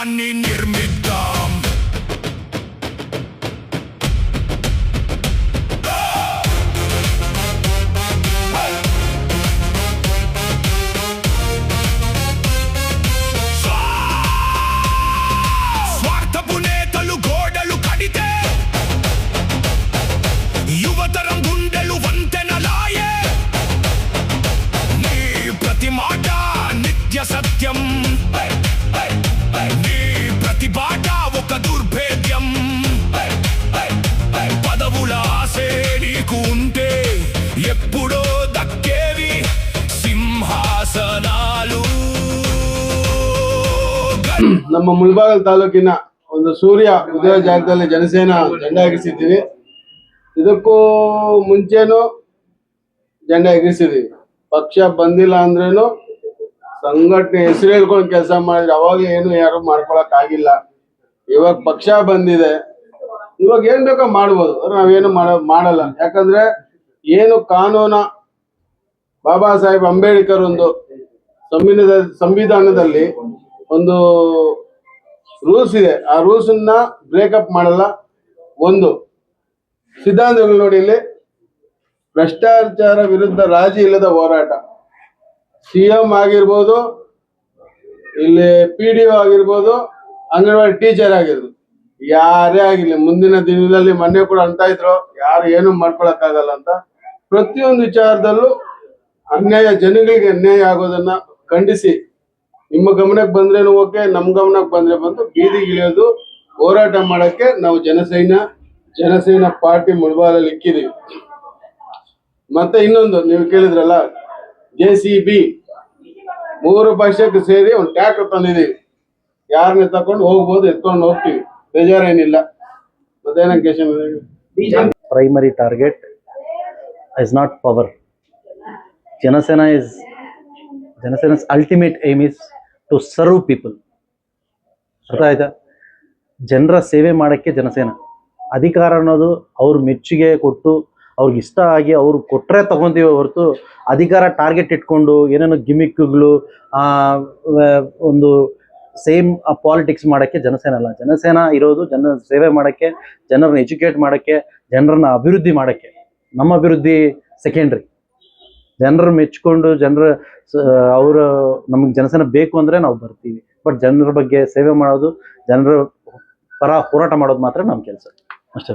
రాజ్యాన్ని నిర్మిద్దాం. స్వార్థపు నేతలు గోడలు కడితే యువతరం గుండెలు వంతెనలాయే. నీ ప్రతి మాట నిత్య సత్యం, నీ ప్రతి బాట ఒక దుర్భేద్యం. పదవుల ఆశే నీకు ఉంటే ఎప్పుడో దక్కేవి సింహాసనాలు. ನಮ್ಮ ಮುಳಬಾಗಿಲು ತಾಲೂಕಿನ ಒಂದು ಸೂರ್ಯ ಉದಯ ಜಾಗದಲ್ಲಿ ಜನಸೇನಾ ಜೆಂಡಾ ಎಗರಿಸಿದ್ದೀವಿ. ಇದಕ್ಕೂ ಮುಂಚೆನೂ ಜೆಂಡಾ ಎಗರಿಸಿದ್ದೀವಿ. ಪಕ್ಷ ಬಂದಿಲ್ಲ ಅಂದ್ರೇನು ಸಂಘಟನೆ ಹೆಸರು ಹೇಳ್ಕೊಂಡು ಕೆಲಸ ಮಾಡಿದ್ರೆ ಅವಾಗಲೇ ಏನು ಯಾರು ಮಾಡ್ಕೊಳಕ್ ಆಗಿಲ್ಲ. ಇವಾಗ ಪಕ್ಷ ಬಂದಿದೆ, ಇವಾಗ ಏನ್ ಬೇಕೋ ಮಾಡ್ಬೋದು, ನಾವೇನು ಮಾಡಲ್ಲ. ಯಾಕಂದ್ರೆ ಏನು ಕಾನೂನ ಬಾಬಾ ಸಾಹೇಬ್ ಅಂಬೇಡ್ಕರ್ ಒಂದು ಸಂವಿಧಾನದಲ್ಲಿ ಒಂದು ರೂಲ್ಸ್ ಇದೆ, ಆ ರೂಲ್ಸ್ ಅನ್ನ ಬ್ರೇಕಪ್ ಮಾಡಲ್ಲ. ಒಂದು ಸಿದ್ಧಾಂತಗಳು ನೋಡಿ, ಇಲ್ಲಿ ಭ್ರಷ್ಟಾಚಾರ ವಿರುದ್ಧ ರಾಜಿ ಇಲ್ಲದ ಹೋರಾಟ. ಸಿಎಂ ಆಗಿರ್ಬೋದು, ಇಲ್ಲಿ PDO ಆಗಿರ್ಬೋದು, ಅಂಗನವಾಡಿ ಟೀಚರ್ ಆಗಿರ್ಬೋದು, ಯಾರೇ ಆಗಿರ್ಲಿ ಮುಂದಿನ ದಿನದಲ್ಲಿ ಮೊನ್ನೆ ಕೂಡ ಅಂತ ಇದ್ರು ಯಾರು ಏನು ಮಾಡ್ಕೊಳಕ್ಕಾಗಲ್ಲ ಅಂತ. ಪ್ರತಿಯೊಂದು ವಿಚಾರದಲ್ಲೂ ಅನ್ಯಾಯ, ಜನಗಳಿಗೆ ಅನ್ಯಾಯ ಆಗೋದನ್ನ ಖಂಡಿಸಿ ನಿಮ್ಮ ಗಮನಕ್ಕೆ ಬಂದ್ರೇನು ಓಕೆ, ನಮ್ ಗಮನಕ್ಕೆ ಬಂದ್ರೆ ಬಂದು ಬೀದಿಗಿಳಿಯೋದು ಹೋರಾಟ ಮಾಡಕ್ಕೆ ನಾವು ಜನಸೇನಾ ಪಾರ್ಟಿ ಮುಳಬಾಗಿಲಲ್ಲಿ ಇಕ್ಕಿದೀವಿ. ಮತ್ತೆ ಇನ್ನೊಂದು ನೀವು ಕೇಳಿದ್ರಲ್ಲ, JCB 3 ಪಕ್ಷಕ್ಕೆ ಸೇರಿ ಒಂದು ಟ್ರ್ಯಾಕ್ಟರ್ ತಂದಿದೀವಿ. ಯಾರನ್ನ ತಕೊಂಡು ಹೋಗ್ಬೋದು, ಎತ್ಕೊಂಡು ಹೋಗ್ತೀವಿ, ಬೇಜಾರೇನಿಲ್ಲ. ಮತ್ತೇನ ಕೇಶನ್? Primary target is not power. Janasena's ultimate aim is to serve people. ಅರ್ಥ ಆಯ್ತಾ? ಜನರ ಸೇವೆ ಮಾಡೋಕ್ಕೆ ಜನಸೇನಾ. ಅಧಿಕಾರ ಅನ್ನೋದು ಅವ್ರ ಮೆಚ್ಚುಗೆ ಕೊಟ್ಟು ಅವ್ರಿಗೆ ಇಷ್ಟ ಆಗಿ ಅವ್ರು ಕೊಟ್ಟರೆ ತಗೊಂತೀವಿ ಹೊರತು ಅಧಿಕಾರ ಟಾರ್ಗೆಟ್ ಇಟ್ಕೊಂಡು ಏನೇನೋ ಗಿಮಿಕ್ಗಳು ಒಂದು ಸೇಮ್ ಪಾಲಿಟಿಕ್ಸ್ ಮಾಡೋಕ್ಕೆ ಜನಸೇನಾ ಅಲ್ಲ. ಜನಸೇನಾ ಇರೋದು ಜನರ ಸೇವೆ ಮಾಡೋಕ್ಕೆ, ಜನರನ್ನ ಎಜುಕೇಟ್ ಮಾಡೋಕ್ಕೆ, ಜನರನ್ನ ಅಭಿವೃದ್ಧಿ ಮಾಡೋಕ್ಕೆ. ನಮ್ಮ ಅಭಿವೃದ್ಧಿ ಸೆಕೆಂಡ್ರಿ. ಜನರು ಮೆಚ್ಕೊಂಡು ಅವರು ನಮಗೆ ಜನಸೇನಾ ಬೇಕು ಅಂದರೆ ನಾವು ಬರ್ತೀವಿ. ಬಟ್ ಜನರ ಬಗ್ಗೆ ಸೇವೆ ಮಾಡೋದು, ಜನರ ಪರ ಹೋರಾಟ ಮಾಡೋದು ಮಾತ್ರ ನಮ್ಮ ಕೆಲಸ ಅಷ್ಟೇ.